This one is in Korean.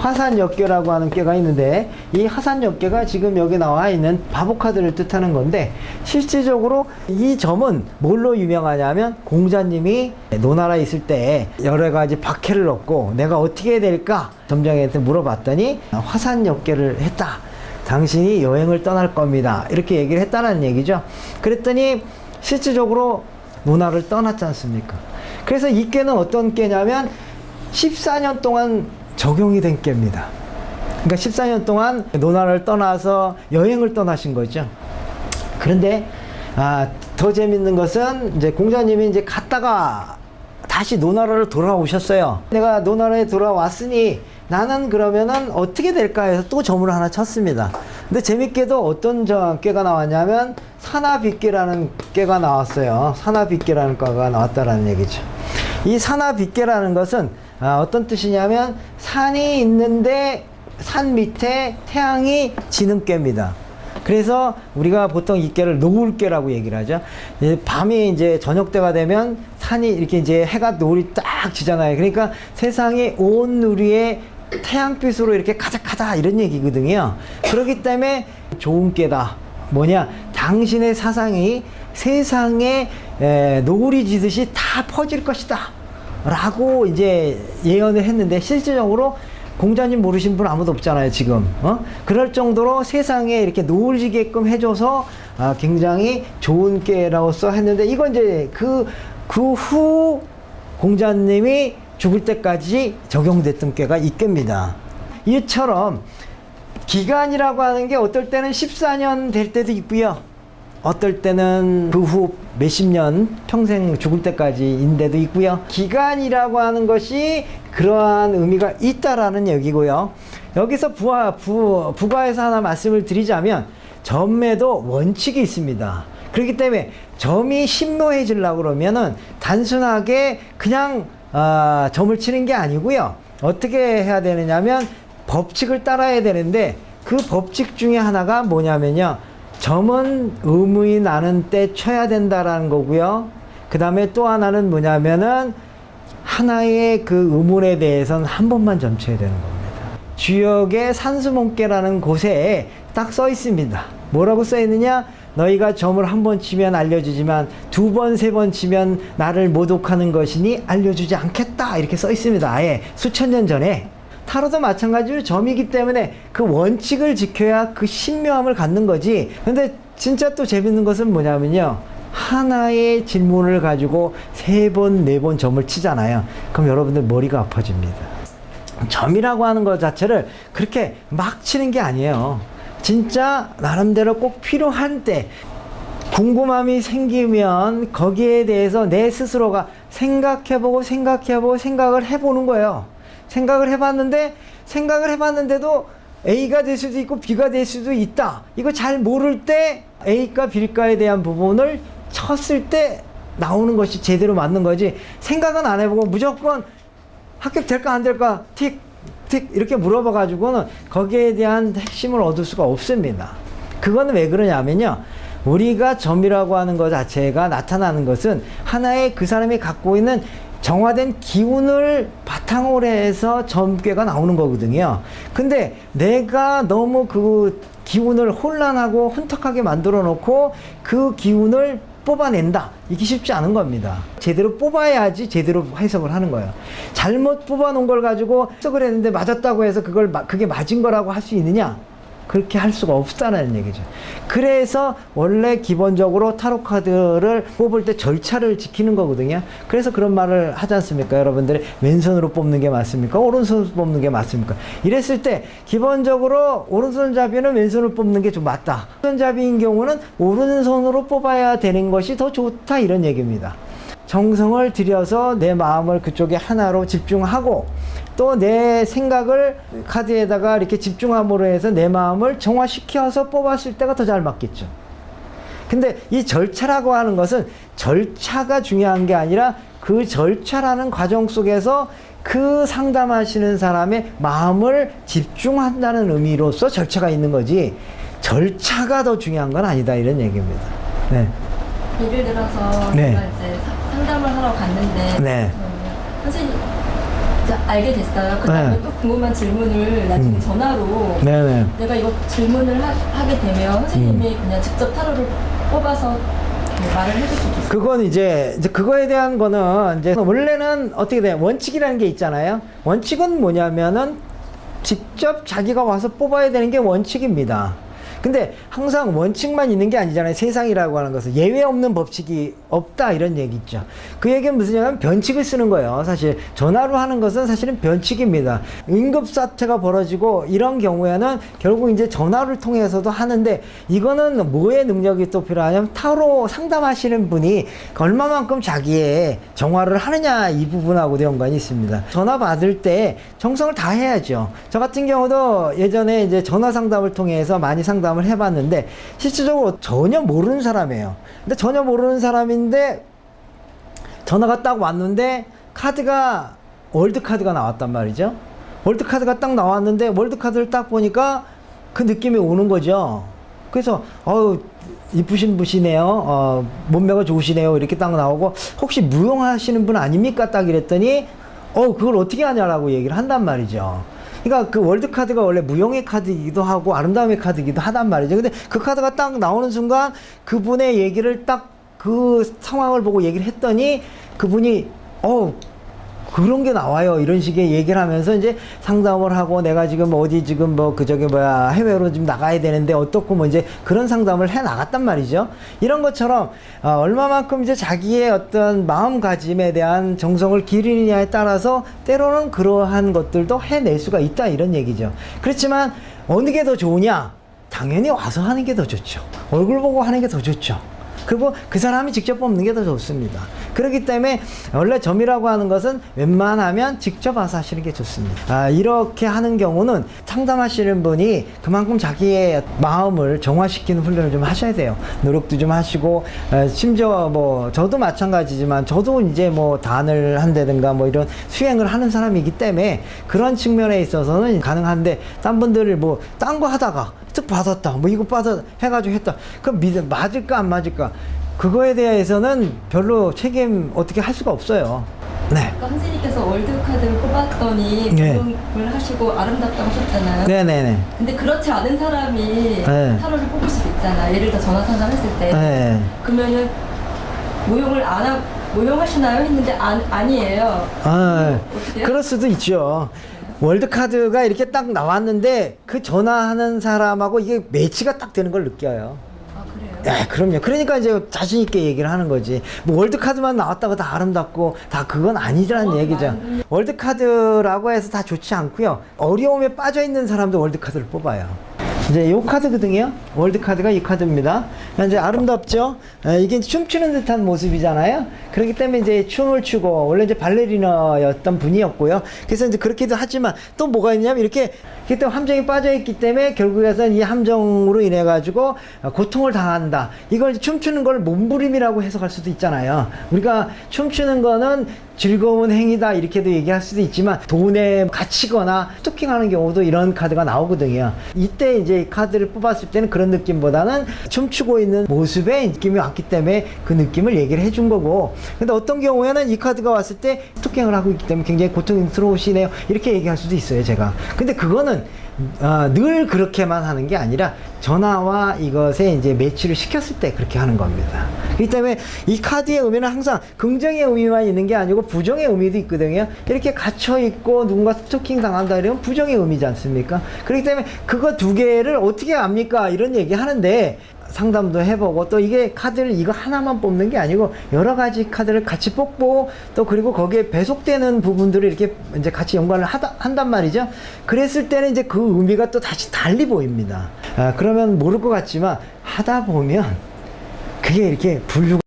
화산역계라고 하는 꾀가 있는데, 이 화산역계가 지금 여기 나와 있는 바보카드를 뜻하는 건데, 실질적으로 이 점은 뭘로 유명하냐면, 공자님이 노나라에 있을 때 여러 가지 박해를 얻고 내가 어떻게 해야 될까 점장한테 물어봤더니 화산역계를 했다. 당신이 여행을 떠날 겁니다. 이렇게 얘기를 했다는 얘기죠. 그랬더니 실질적으로 노나라를 떠났지 않습니까? 그래서 이 꾀는 어떤 꾀냐면 14년 동안 적용이 된 꾀입니다. 그러니까 14년 동안 노나라를 떠나서 여행을 떠나신 거죠. 그런데 더 재밌는 것은 이제 공자님이 이제 갔다가 다시 노나라로 돌아오셨어요. 내가 노나라에 돌아왔으니 나는 그러면은 어떻게 될까 해서 또 점을 하나 쳤습니다. 근데 재밌게도 어떤 꾀가 나왔냐면 산하빗괴라는 꾀가 나왔어요. 산하빗괴라는 꾀가 나왔다라는 얘기죠. 이 산하빗괴라는 것은 어떤 뜻이냐면 산이 있는데 산 밑에 태양이 지는 꾀입니다. 그래서 우리가 보통 이 꾀를 노을꾀라고 얘기를 하죠. 밤이 이제 저녁 때가 되면 산이 이렇게 이제 해가 노을이 딱 지잖아요. 그러니까 세상이 온 누리에 태양빛으로 이렇게 가득하다 이런 얘기거든요. 그렇기 때문에 좋은 꾀다. 뭐냐? 당신의 사상이 세상에 노을이 지듯이 다 퍼질 것이다 라고 이제 예언을 했는데, 실질적으로 공자님 모르신 분 아무도 없잖아요 지금. 그럴 정도로 세상에 이렇게 노을지게끔 해줘서 굉장히 좋은 꾀라고서 했는데, 이건 이제 그 후 공자님이 죽을 때까지 적용됐던 꾀가 이 꾀입니다. 이처럼 기간이라고 하는 게 어떨 때는 14년 될 때도 있고요, 어떨 때는 그 후 몇십 년 평생 죽을 때까지인데도 있고요. 기간이라고 하는 것이 그러한 의미가 있다라는 얘기고요. 여기서 부가에서 하나 말씀을 드리자면, 점에도 원칙이 있습니다. 그렇기 때문에 점이 신묘해지려고 그러면은 단순하게 그냥 점을 치는 게 아니고요. 어떻게 해야 되느냐면 법칙을 따라야 되는데, 그 법칙 중에 하나가 뭐냐면요, 점은 의문이 나는 때 쳐야 된다라는 거고요. 그 다음에 또 하나는 뭐냐면은 하나의 그 의문에 대해서는 한 번만 점 쳐야 되는 겁니다. 주역의 산수몽계라는 곳에 딱 써 있습니다. 뭐라고 써 있느냐? 너희가 점을 한 번 치면 알려주지만 두 번, 세 번 치면 나를 모독하는 것이니 알려주지 않겠다. 이렇게 써 있습니다. 아예 수천 년 전에. 타로도 마찬가지로 점이기 때문에 그 원칙을 지켜야 그 신묘함을 갖는 거지. 근데 진짜 또 재밌는 것은 뭐냐면요, 하나의 질문을 가지고 세 번, 네 번 점을 치잖아요. 그럼 여러분들 머리가 아파집니다. 점이라고 하는 것 자체를 그렇게 막 치는 게 아니에요. 진짜 나름대로 꼭 필요한 때 궁금함이 생기면 거기에 대해서 내 스스로가 생각해보고 생각을 해보는 거예요. 생각을 해봤는데도 A가 될 수도 있고 B가 될 수도 있다. 이거 잘 모를 때 A가 B가에 대한 부분을 쳤을 때 나오는 것이 제대로 맞는 거지, 생각은 안 해보고 무조건 합격될까 안 될까 틱 이렇게 물어봐 가지고는 거기에 대한 핵심을 얻을 수가 없습니다. 그거는 왜 그러냐면요, 우리가 점이라고 하는 것 자체가 나타나는 것은 하나의 그 사람이 갖고 있는 정화된 기운을 바탕으로 해서 점괘가 나오는 거거든요. 근데 내가 너무 그 기운을 혼란하고 혼탁하게 만들어 놓고 그 기운을 뽑아낸다, 이게 쉽지 않은 겁니다. 제대로 뽑아야지 제대로 해석을 하는 거예요. 잘못 뽑아놓은 걸 가지고 해석을 했는데 맞았다고 해서 그게 맞은 거라고 할 수 있느냐? 그렇게 할 수가 없다는 얘기죠. 그래서 원래 기본적으로 타로 카드를 뽑을 때 절차를 지키는 거거든요. 그래서 그런 말을 하지 않습니까? 여러분들이 왼손으로 뽑는 게 맞습니까? 오른손으로 뽑는 게 맞습니까? 이랬을 때 기본적으로 오른손잡이는 왼손으로 뽑는 게 좀 맞다, 오른손잡이인 경우는 오른손으로 뽑아야 되는 것이 더 좋다, 이런 얘기입니다. 정성을 들여서 내 마음을 그쪽에 하나로 집중하고 또 내 생각을 카드에다가 이렇게 집중함으로 해서 내 마음을 정화시켜서 뽑았을 때가 더 잘 맞겠죠. 근데 이 절차라고 하는 것은 절차가 중요한 게 아니라 그 절차라는 과정 속에서 그 상담하시는 사람의 마음을 집중한다는 의미로서 절차가 있는 거지, 절차가 더 중요한 건 아니다, 이런 얘기입니다. 네. 예를 들어서 제가 이제 상담을 하러 갔는데, 네. 선생님 알게 됐어요. 그 다음에 네. 또 궁금한 질문을 나중에 전화로 네네. 내가 이거 질문을 하게 되면 선생님이 그냥 직접 타로를 뽑아서 말을 해줄 수도 있어요. 그건 이제 그거에 대한 거는 이제 원래는 어떻게 돼? 원칙이라는 게 있잖아요. 원칙은 뭐냐면은 직접 자기가 와서 뽑아야 되는 게 원칙입니다. 근데 항상 원칙만 있는 게 아니잖아요. 세상이라고 하는 것은 예외 없는 법칙이 없다 이런 얘기 있죠. 그 얘기는 무슨 얘기냐면 변칙을 쓰는 거예요. 사실 전화로 하는 것은 사실은 변칙입니다. 응급사태가 벌어지고 이런 경우에는 결국 이제 전화를 통해서도 하는데 이거는 뭐의 능력이 또 필요하냐면 타로 상담하시는 분이 얼마만큼 자기의 정화를 하느냐 이 부분하고도 연관이 있습니다. 전화 받을 때 정성을 다 해야죠. 저 같은 경우도 예전에 이제 전화 상담을 통해서 많이 상담을 해봤는데 실질적으로 전혀 모르는 사람이에요. 근데 전혀 모르는 사람인데 전화가 딱 왔는데 카드가 월드카드가 나왔단 말이죠. 월드카드가 딱 나왔는데 월드카드를 딱 보니까 그 느낌이 오는 거죠. 그래서 이쁘신 분이네요. 몸매가 좋으시네요. 이렇게 딱 나오고 혹시 무용하시는 분 아닙니까? 딱 이랬더니 그걸 어떻게 하냐라고 얘기를 한단 말이죠. 그러니까 그 월드카드가 원래 무용의 카드이기도 하고 아름다움의 카드이기도 하단 말이죠. 근데 그 카드가 딱 나오는 순간 그분의 얘기를 딱 그 상황을 보고 얘기를 했더니 그분이 그런 게 나와요. 이런 식의 얘기를 하면서 이제 상담을 하고 내가 지금 어디 지금 해외로 좀 나가야 되는데 어떻고 이제 그런 상담을 해 나갔단 말이죠. 이런 것처럼 얼마만큼 이제 자기의 어떤 마음가짐에 대한 정성을 기르느냐에 따라서 때로는 그러한 것들도 해낼 수가 있다 이런 얘기죠. 그렇지만 어느 게 더 좋으냐? 당연히 와서 하는 게 더 좋죠. 얼굴 보고 하는 게 더 좋죠. 그리고 그 사람이 직접 뽑는 게 더 좋습니다. 그렇기 때문에 원래 점이라고 하는 것은 웬만하면 직접 와서 하시는 게 좋습니다. 이렇게 하는 경우는 상담하시는 분이 그만큼 자기의 마음을 정화시키는 훈련을 좀 하셔야 돼요. 노력도 좀 하시고 심지어 저도 마찬가지지만 저도 이제 단을 한다든가 이런 수행을 하는 사람이기 때문에 그런 측면에 있어서는 가능한데 딴 분들을 딴 거 하다가 쓱 받았다 이거 받아 해가지고 했다 그럼 맞을까 안 맞을까 그거에 대해서는 별로 책임 어떻게 할 수가 없어요. 네. 아까 선생님께서 월드카드를 뽑았더니 무용을 하시고 아름답다고 하셨잖아요. 네네네. 근데 그렇지 않은 사람이 타로를 뽑을 수도 있잖아. 예를 들어 전화 상담했을 때. 그러면은 무용하시나요? 했는데 아니에요. 어떻게 그럴 수도 있죠. 월드카드가 이렇게 딱 나왔는데 그 전화하는 사람하고 이게 매치가 딱 되는 걸 느껴요. 그래요? 그럼요. 그러니까 이제 자신있게 얘기를 하는 거지. 월드카드만 나왔다고 다 아름답고 다 그건 아니라는 얘기죠. 월드카드라고 해서 다 좋지 않고요. 어려움에 빠져 있는 사람도 월드카드를 뽑아요. 이제 요 카드거든요. 월드카드가 이 카드입니다. 이제 아름답죠? 이게 춤추는 듯한 모습이잖아요. 그렇기 때문에 이제 춤을 추고, 원래 이제 발레리너였던 분이었고요. 그래서 이제 그렇게도 하지만 또 뭐가 있냐면 이렇게 또 함정이 빠져있기 때문에 결국에는 이 함정으로 인해가지고 고통을 당한다. 이걸 춤추는 걸 몸부림이라고 해석할 수도 있잖아요. 우리가 춤추는 거는 즐거운 행위다 이렇게도 얘기할 수도 있지만 돈에 갇히거나 스토킹하는 경우도 이런 카드가 나오거든요. 이때 이제 카드를 뽑았을 때는 그런 느낌보다는 춤추고 있는 모습에 느낌이 왔기 때문에 그 느낌을 얘기를 해준 거고, 근데 어떤 경우에는 이 카드가 왔을 때 스토킹을 하고 있기 때문에 굉장히 고통스러우시네요 이렇게 얘기할 수도 있어요 제가. 근데 그거는 늘 그렇게만 하는 게 아니라 전화와 이것에 이제 매치를 시켰을 때 그렇게 하는 겁니다. 그렇기 때문에 이 카드의 의미는 항상 긍정의 의미만 있는 게 아니고 부정의 의미도 있거든요. 이렇게 갇혀있고 누군가 스토킹 당한다 이러면 부정의 의미지 않습니까? 그렇기 때문에 그거 두 개를 어떻게 압니까? 이런 얘기 하는데 상담도 해보고, 또 이게 카드를 이거 하나만 뽑는 게 아니고 여러 가지 카드를 같이 뽑고, 또 그리고 거기에 배속되는 부분들을 이렇게 이제 같이 연관을 한단 말이죠. 그랬을 때는 이제 그 의미가 또 다시 달리 보입니다. 그러면 모를 것 같지만 하다 보면 그게 이렇게 분류가